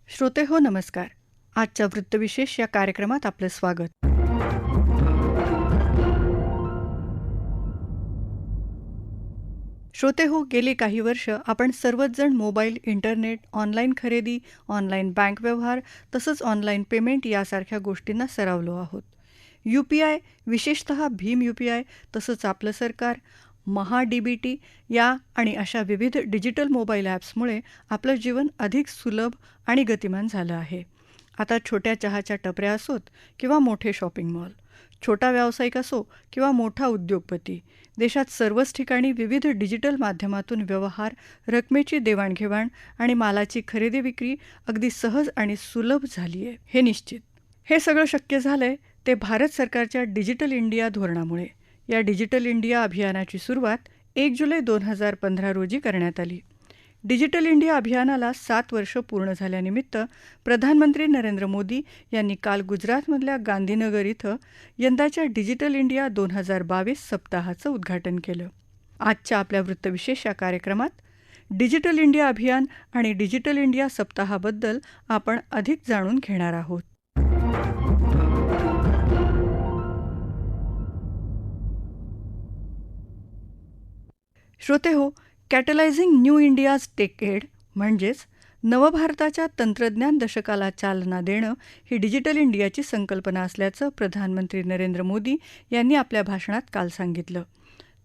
श्रोते हो नमस्कार. आजच्या वृत्तविशेष या कार्यक्रमात आपलं स्वागत. श्रोते हो, गेली काही वर्ष आपण सर्वच जण मोबाईल, इंटरनेट, ऑनलाईन खरेदी, ऑनलाईन बँक व्यवहार तसंच ऑनलाईन पेमेंट यासारख्या गोष्टींना सरावलो आहोत. यूपीआय, विशेषतः भीम यूपीआय, तसंच आपलं सरकार, महा डीबीटी या आणि अशा विविध डिजिटल मोबाईल ॲप्समुळे आपलं जीवन अधिक सुलभ आणि गतिमान झालं आहे. आता छोट्या चहाच्या टपऱ्या असोत किंवा मोठे शॉपिंग मॉल, छोटा व्यावसायिक असो किंवा मोठा उद्योगपती, देशात सर्वच ठिकाणी विविध डिजिटल माध्यमातून व्यवहार, रकमेची देवाणघेवाण आणि मालाची खरेदी विक्री अगदी सहज आणि सुलभ झाली आहे, हे निश्चित. हे सगळं शक्य झालंय ते भारत सरकारच्या डिजिटल इंडिया धोरणामुळे. या डिजिटल इंडिया अभियानाची सुरुवात 1 जुलै 2015 रोजी करण्यात आली. डिजिटल इंडिया अभियानाला 7 वर्ष पूर्ण झाल्यानिमित्त प्रधानमंत्री नरेंद्र मोदी यांनी काल गुजरातमधल्या गांधीनगर इथं यंदाच्या डिजिटल इंडिया 2022 सप्ताहाचं उद्घाटन केलं. आजच्या आपल्या वृत्तविशेष या कार्यक्रमात डिजिटल इंडिया अभियान आणि डिजिटल इंडिया सप्ताहाबद्दल आपण अधिक जाणून घेणार आहोत. श्रोते हो, कॅटलायझिंग न्यू इंडियाज टेकेड म्हणजेच नवभारताच्या तंत्रज्ञान दशकाला चालना देणं ही डिजिटल इंडियाची संकल्पना असल्याचं प्रधानमंत्री नरेंद्र मोदी यांनी आपल्या भाषणात काल सांगितलं.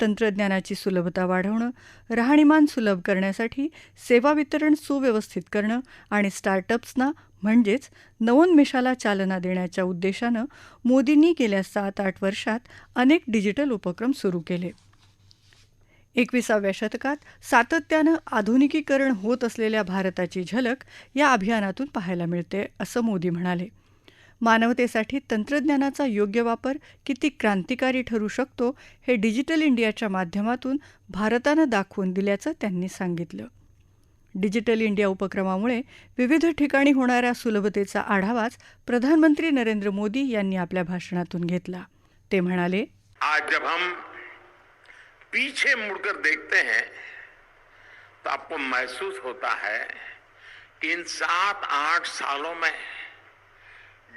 तंत्रज्ञानाची सुलभता वाढवणं, राहणीमान सुलभ करण्यासाठी सेवा वितरण सुव्यवस्थित करणं आणि स्टार्टअप्सना म्हणजेच नवोन्मेषाला चालना देण्याच्या उद्देशानं मोदींनी गेल्या 7-8 वर्षात अनेक डिजिटल उपक्रम सुरू केले. 21व्या शतकात सातत्यानं आधुनिकीकरण होत असलेल्या भारताची झलक या अभियानातून पाहायला मिळते, असं मोदी म्हणाले. मानवतेसाठी तंत्रज्ञानाचा योग्य वापर किती क्रांतिकारी ठरू शकतो हे डिजिटल इंडियाच्या माध्यमातून भारतानं दाखवून दिल्याचं त्यांनी सांगितलं. डिजिटल इंडिया उपक्रमामुळे विविध ठिकाणी होणाऱ्या सुलभतेचा आढावाच प्रधानमंत्री नरेंद्र मोदी यांनी आपल्या भाषणातून घेतला. ते म्हणाले, आज जब हम पीछे मुड़कर देखते हैं तो आपको महसूस होता है कि इन 7-8 सालों में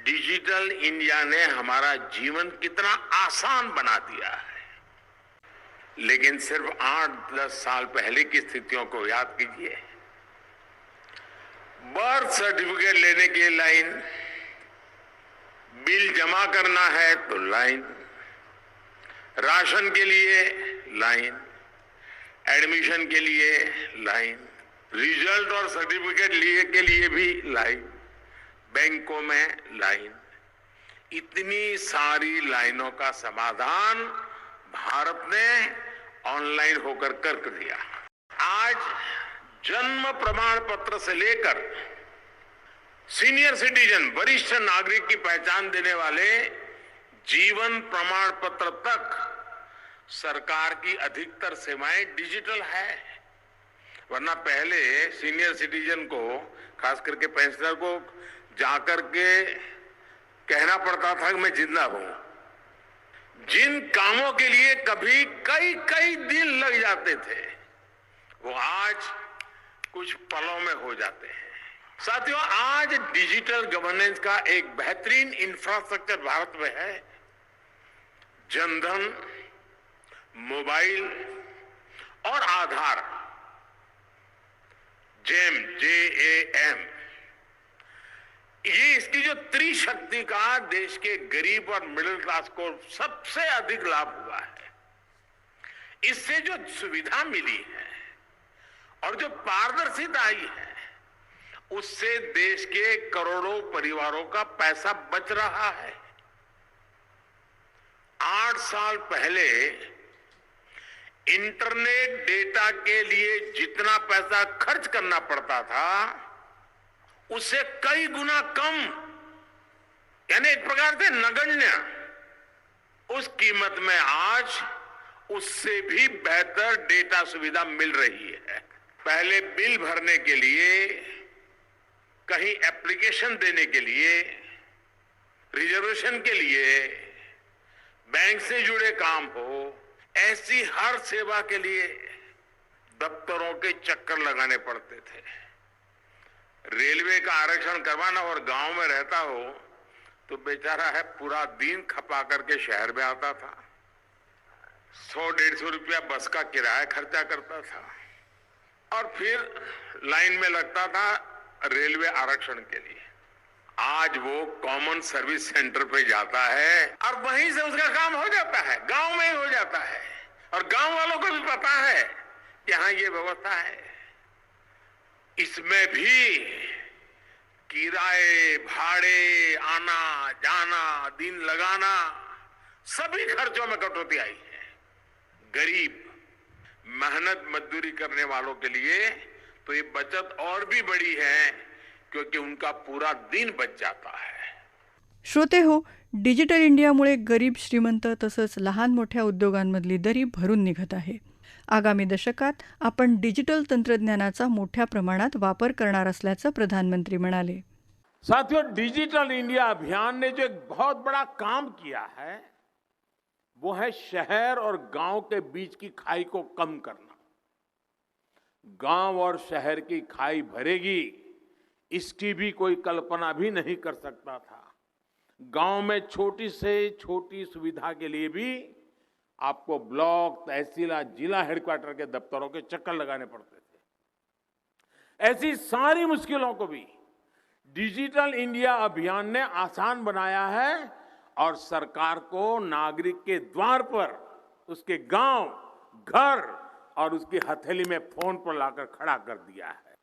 डिजिटल इंडिया ने हमारा जीवन कितना आसान बना दिया है. लेकिन सिर्फ 8-10 साल पहले की स्थितियों को याद कीजिए. बर्थ सर्टिफिकेट लेने के लिए लाइन, बिल जमा करना है तो लाइन, राशन के लिए लाइन, एडमिशन के लिए लाइन, रिजल्ट और सर्टिफिकेट लिए के लिए भी लाइन, बैंकों में लाइन. इतनी सारी लाइनों का समाधान भारत ने ऑनलाइन होकर कर दिया. आज जन्म प्रमाण पत्र से लेकर सीनियर सिटीजन, वरिष्ठ नागरिक की पहचान देने वाले जीवन प्रमाण पत्र तक सरकार की अधिकतर सेवाएं डिजिटल है. वरना पहले सीनियर सिटीजन को, खास करके पेंशनर को, जाकर के कहना पड़ता था कि मैं जिंदा हूं. जिन कामों के लिए कभी कई कई दिन लग जाते थे वो आज कुछ पलों में हो जाते हैं. साथियों, आज डिजिटल गवर्नेंस का एक बेहतरीन इंफ्रास्ट्रक्चर भारत में है. जनधन, मोबाइल और आधार, JAM, ये इसकी जो त्रिशक्ति का देश के गरीब और मिडिल क्लास को सबसे अधिक लाभ हुआ है. इससे जो सुविधा मिली है और जो पारदर्शिता आई है, उससे देश के करोड़ों परिवारों का पैसा बच रहा है. 8 साल पहले इंटरनेट डेटा के लिए जितना पैसा खर्च करना पड़ता था उससे कई गुना कम, यानी एक प्रकार से नगण्य, उस कीमत में आज उससे भी बेहतर डेटा सुविधा मिल रही है. पहले बिल भरने के लिए, कहीं एप्लीकेशन देने के लिए, रिजर्वेशन के लिए, बैंक से जुड़े काम हो, ऐसी हर सेवा के लिए दफ्तरों के चक्कर लगाने पड़ते थे. रेलवे का आरक्षण करवाना और गांव में रहता हो तो बेचारा है पूरा दिन खपा करके शहर में आता था, 100-150 रुपया बस का किराया खर्चा करता था और फिर लाइन में लगता था रेलवे आरक्षण के लिए। आज वो कॉमन सर्विस सेंटर पे जाता है और वहीं से उसका काम हो जाता है, गांव में ही हो जाता है और गांव वालों को भी पता है कि हाँ ये व्यवस्था है। इसमें भी किराए, भाड़े, आना जाना, दिन लगाना, सभी खर्चों में कटौती आई है। गरीब मेहनत मजदूरी करने वालों के लिए तो ये बचत और भी बड़ी है क्योंकि उनका पूरा दिन बच जाता है। श्रोते हो, डिजिटल इंडियामुळे गरीब श्रीमंत तसंच लहान मोठ्या उद्योगांमधली दरी भरून निघत आहे. आगामी दशकात आपण डिजिटल तंत्रज्ञानाचा मोठ्या प्रमाणात वापर करणार असल्याचं प्रधानमंत्री म्हणाले. साथियों, डिजिटल इंडिया अभियान ने जो एक बहुत बड़ा काम किया है वो है शहर और गांव के बीच की खाई को कम करना. गांव और शहर की खाई भरेगी इसकी भी कोई कल्पना भी नहीं कर सकता था. गांव में छोटी से छोटी सुविधा के लिए भी आपको ब्लॉक, तहसील, जिला हेडक्वार्टर के दफ्तरों के चक्कर लगाने पड़ते थे. ऐसी सारी मुश्किलों को भी डिजिटल इंडिया अभियान ने आसान बनाया है और सरकार को नागरिक के द्वार पर उसके गांव, घर और उसकी हथेली में फोन पर लाकर खड़ा कर दिया है.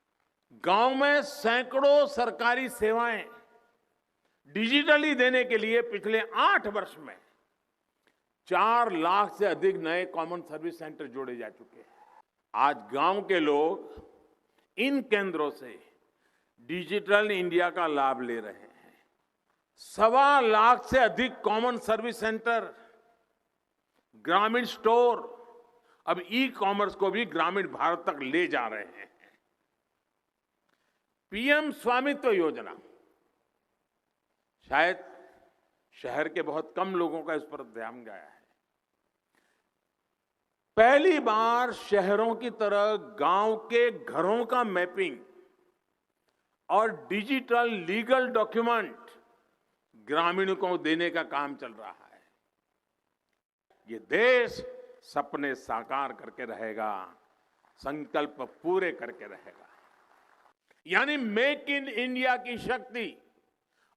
गांव में सैकड़ों सरकारी सेवाएं डिजिटली देने के लिए पिछले 8 वर्ष में 4 लाख से अधिक नए कॉमन सर्विस सेंटर जोड़े जा चुके हैं. आज गांव के लोग इन केंद्रों से डिजिटल इंडिया का लाभ ले रहे हैं. 1.25 लाख से अधिक कॉमन सर्विस सेंटर, ग्रामीण स्टोर अब ई कॉमर्स को भी ग्रामीण भारत तक ले जा रहे हैं. पीएम स्वामित्व योजना शायद शहर के बहुत कम लोगों का इस पर ध्यान गया है. पहली बार शहरों की तरह गांव के घरों का मैपिंग और डिजिटल लीगल डॉक्यूमेंट ग्रामीणों को देने का काम चल रहा है. ये देश सपने साकार करके रहेगा, संकल्प पूरे करके रहेगा. यानी मेक इन इंडिया की शक्ति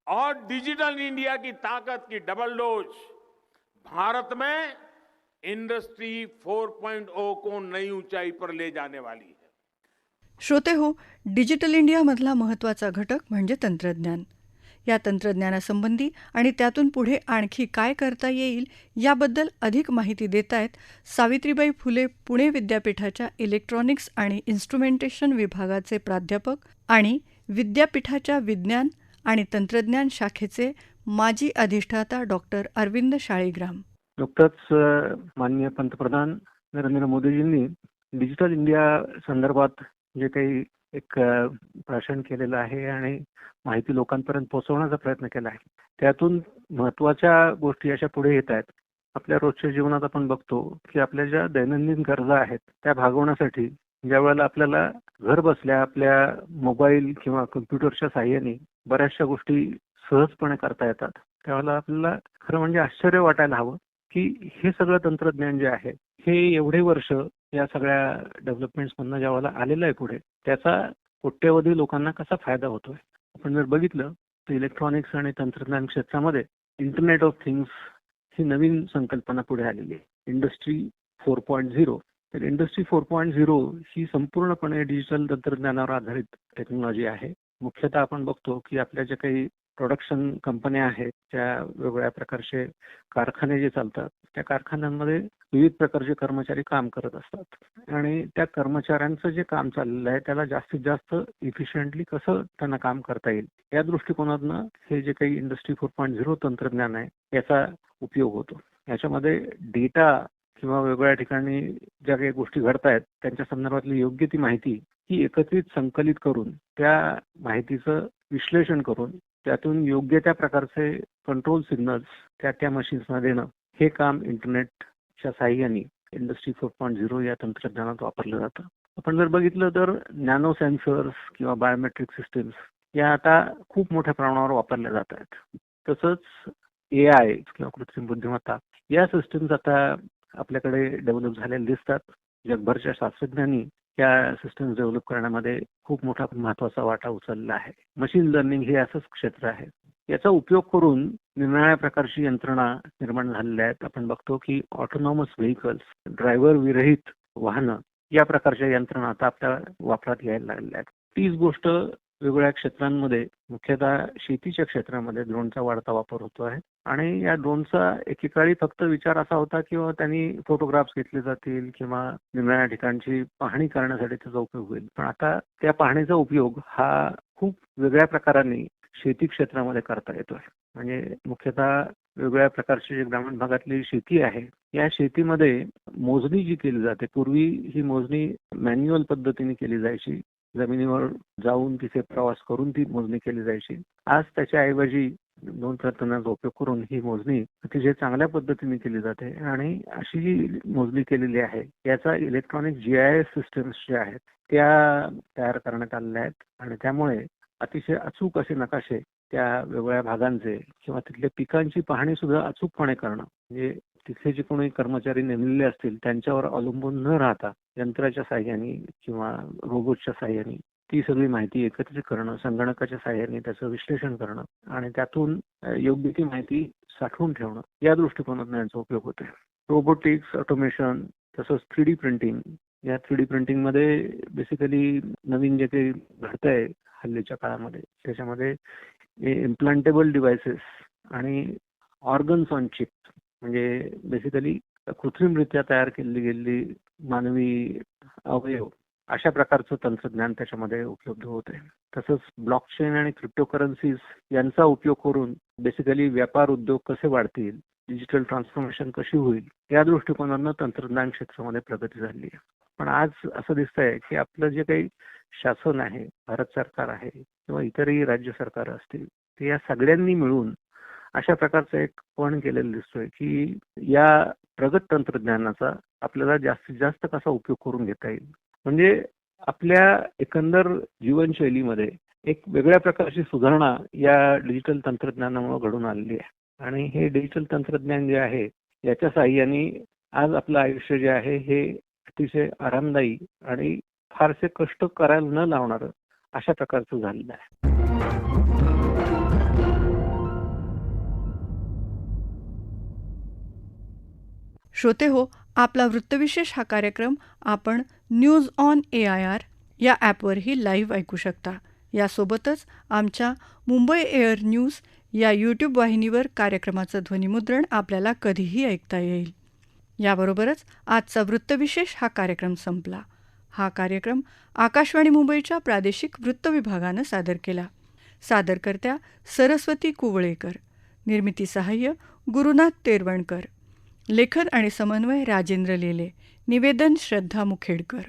और डिजिटल इंडिया की ताकत की डबल डोज भारत में इंडस्ट्री 4.0 को नई ऊंचाई पर ले जाने वाली है. श्रोते हो, डिजिटल इंडियामधला महत्त्वाचा घटक म्हणजे तंत्रज्ञान. या तंत्रज्ञानासंबंधी आणि त्यातून पुढे आणखी काय करता येईल याबद्दल अधिक माहिती देत आहेत सावित्रीबाई फुले पुणे विद्यापीठाच्या इलेक्ट्रॉनिक्स आणि इन्स्ट्रुमेंटेशन विभागाचे प्राध्यापक आणि विद्यापीठाच्या विज्ञान आणि तंत्रज्ञान शाखेचे माजी अधिष्ठाता डॉक्टर अरविंद शाळीग्राम. नुकतंच माननीय पंतप्रधान नरेंद्र मोदीजींनी डिजिटल इंडिया संदर्भात जे काही एक भाषण केलेलं आहे आणि माहिती लोकांपर्यंत पोहोचवण्याचा प्रयत्न केला आहे, त्यातून महत्त्वाच्या गोष्टी अशा पुढे येत आहेत. आपल्या रोजच्या जीवनात आपण बघतो की आपल्या ज्या दैनंदिन गरजा आहेत त्या भागवण्यासाठी ज्या वेळेला आपल्याला घर बसल्या आपल्या मोबाईल किंवा कम्प्युटरच्या साहाय्याने बऱ्याचशा गोष्टी सहजपणे करता येतात, त्यावेळेला आपल्याला खरं म्हणजे आश्चर्य वाटायला हवं की हे सगळं तंत्रज्ञान जे आहे हे एवढे वर्ष या सगळ्या डेव्हलपमेंट्समधनं ज्या वेळेला आलेलं आहे पुढे, त्याचा कोट्यवधी लोकांना कसा फायदा होतोय. आपण जर बघितलं तर इलेक्ट्रॉनिक्स आणि तंत्रज्ञान क्षेत्रामध्ये इंटरनेट ऑफ थिंग्स ही नवीन संकल्पना पुढे आलेली आहे. इंडस्ट्री 4.0. तर इंडस्ट्री 4.0 ही संपूर्णपणे डिजिटल तंत्रज्ञानावर आधारित टेक्नॉलॉजी आहे. मुख्यतः आपण बघतो की आपल्या ज्या काही प्रोडक्शन कंपन्या आहेत, त्या वेगवेगळ्या प्रकारचे कारखाने जे चालतात, त्या कारखान्यांमध्ये विविध प्रकारचे कर्मचारी काम करत असतात आणि त्या कर्मचाऱ्यांचं जे काम चाललेलं आहे त्याला जास्तीत जास्त इफिशियंटली कसं त्यांना काम करता येईल या दृष्टिकोनातनं हे जे काही इंडस्ट्री 4.0 तंत्रज्ञान आहे याचा उपयोग होतो. याच्यामध्ये डेटा किंवा वेगवेगळ्या ठिकाणी ज्या काही गोष्टी घडतायत त्यांच्या संदर्भातली योग्य ती माहिती ही एकत्रित संकलित करून त्या माहितीचं विश्लेषण करून त्यातून योग्य त्या प्रकारचे कंट्रोल सिग्नल्स त्या मशीन्सना देणं, हे काम इंटरनेटच्या साहाय्याने इंडस्ट्री 4.0 या तंत्रज्ञानात वापरलं जातं. आपण जर बघितलं तर नॅनो सेन्सर्स किंवा बायोमेट्रिक सिस्टीम्स या आता खूप मोठ्या प्रमाणावर वापरल्या जात आहेत. तसंच AI किंवा कृत्रिम बुद्धिमत्ता या सिस्टीम्स आता आपल्याकडे डेव्हलप झालेल्या दिसतात. जगभरच्या शास्त्रज्ञांनी या सिस्टम्स डेव्हलप करण्यामध्ये खूप मोठा महत्वाचा वाटा उचलला आहे. मशीन लर्निंग हे असंच क्षेत्र आहे. याचा उपयोग करून निरनिराळ्या प्रकारची यंत्रणा निर्माण झालेल्या आहेत. आपण बघतो की ऑटोनॉमस व्हेइकल्स, ड्रायव्हर विरहित वाहनं या प्रकारच्या यंत्रणा आता आपल्या वापरात यायला लागलेल्या आहेत. तीच गोष्ट वेगवेगळ्या क्षेत्रांमध्ये, मुख्यतः शेतीच्या क्षेत्रामध्ये ड्रोनचा वाढता वापर होतो आहे. आणि या ड्रोनचा एकेकाळी फक्त विचार असा होता किंवा त्यांनी फोटोग्राफ्स घेतले जातील किंवा निरनिराळ्या ठिकाणची पाहणी करण्यासाठी त्याचा उपयोग होईल. पण आता त्या पाहणीचा उपयोग हा खूप वेगळ्या प्रकाराने शेती क्षेत्रामध्ये करता येतोय. म्हणजे मुख्यतः वेगवेगळ्या प्रकारची जी ग्रामीण भागातली शेती आहे, या शेतीमध्ये मोजणी जी केली जाते, पूर्वी ही मोजणी मॅन्युअल पद्धतीने केली जायची. जमिनीवर जाऊन तिथे प्रवास करून ती मोजणी केली जायची. आज त्याच्याऐवजी दोन तंत्रज्ञानाचा उपयोग करून ही मोजणी अतिशय चांगल्या पद्धतीने केली जाते. आणि अशी जी मोजणी केलेली आहे याचा इलेक्ट्रॉनिक GIS सिस्टम्स ज्या आहेत त्या तयार करण्यात आलेल्या आहेत. आणि त्यामुळे अतिशय अचूक असे नकाशे त्या वेगवेगळ्या भागांचे किंवा तिथल्या पिकांची पाहणी सुद्धा अचूकपणे करणं, म्हणजे तिथले जे कोणी कर्मचारी नेमलेले असतील त्यांच्यावर अवलंबून न राहता यंत्राच्या साहाय्याने किंवा रोबोटच्या साहाय्याने ती सगळी माहिती एकत्रित करणं, संगणकाच्या साहाय्याने त्याचं विश्लेषण करणं आणि त्यातून योग्य ती माहिती साठवून ठेवणं, या दृष्टिकोनातून यांचा उपयोग होतो. रोबोटिक्स, ऑटोमेशन, तसंच 3D प्रिंटिंग. या 3D प्रिंटिंगमध्ये बेसिकली नवीन जे काही घडतंय हल्लीच्या काळामध्ये, त्याच्यामध्ये इम्प्लांटेबल डिव्हायसेस आणि ऑर्गन्स ऑन चिप, म्हणजे बेसिकली कृत्रिमरित्या तयार केली गेलेली मानवी अवयव, अशा प्रकारचं तंत्रज्ञान त्याच्यामध्ये उपलब्ध होते. तसंच ब्लॉकचेन आणि क्रिप्टोकरन्सीज यांचा उपयोग करून बेसिकली व्यापार उद्योग कसे वाढतील, डिजिटल ट्रान्सफॉर्मेशन कशी होईल, या दृष्टिकोनातून तंत्रज्ञान क्षेत्रामध्ये प्रगती झाली आहे. पण आज असं दिसतंय की आपलं जे काही शासन आहे, भारत सरकार आहे किंवा इतरही राज्य सरकार असतील, ते या सगळ्यांनी मिळून अशा प्रकारचं एक पण केलेलं दिसतोय की या प्रगत तंत्रज्ञानाचा आपल्याला जास्तीत जास्त कसा उपयोग करून घेता येईल. म्हणजे आपल्या एकंदर जीवनशैलीमध्ये एक वेगळ्या प्रकारची सुधारणा या डिजिटल तंत्रज्ञानामुळे घडून आलेली आहे. आणि हे डिजिटल तंत्रज्ञान जे आहे याच्या साहाय्याने आज आपलं आयुष्य जे आहे हे अतिशय आरामदायी आणि फारसे कष्ट करायला न लावणारं अशा प्रकारचं झालेलं आहे. श्रोते हो, आपला वृत्तविशेष हा कार्यक्रम आपण न्यूज ऑन AIR या ॲपवरही लाईव्ह ऐकू शकता. यासोबतच आमच्या मुंबई एअर न्यूज या यूट्यूब वाहिनीवर कार्यक्रमाचं ध्वनिमुद्रण आपल्याला कधीही ऐकता येईल. याबरोबरच आजचा वृत्तविशेष हा कार्यक्रम संपला. हा कार्यक्रम आकाशवाणी मुंबईच्या प्रादेशिक वृत्त विभागानं सादर केला. सादरकर्त्या सरस्वती कुवळेकर, निर्मिती सहाय्य गुरुनाथ तेरवणकर, लेखन आणि समन्वय राजेंद्र लेले, निवेदन श्रद्धा मुखेडकर.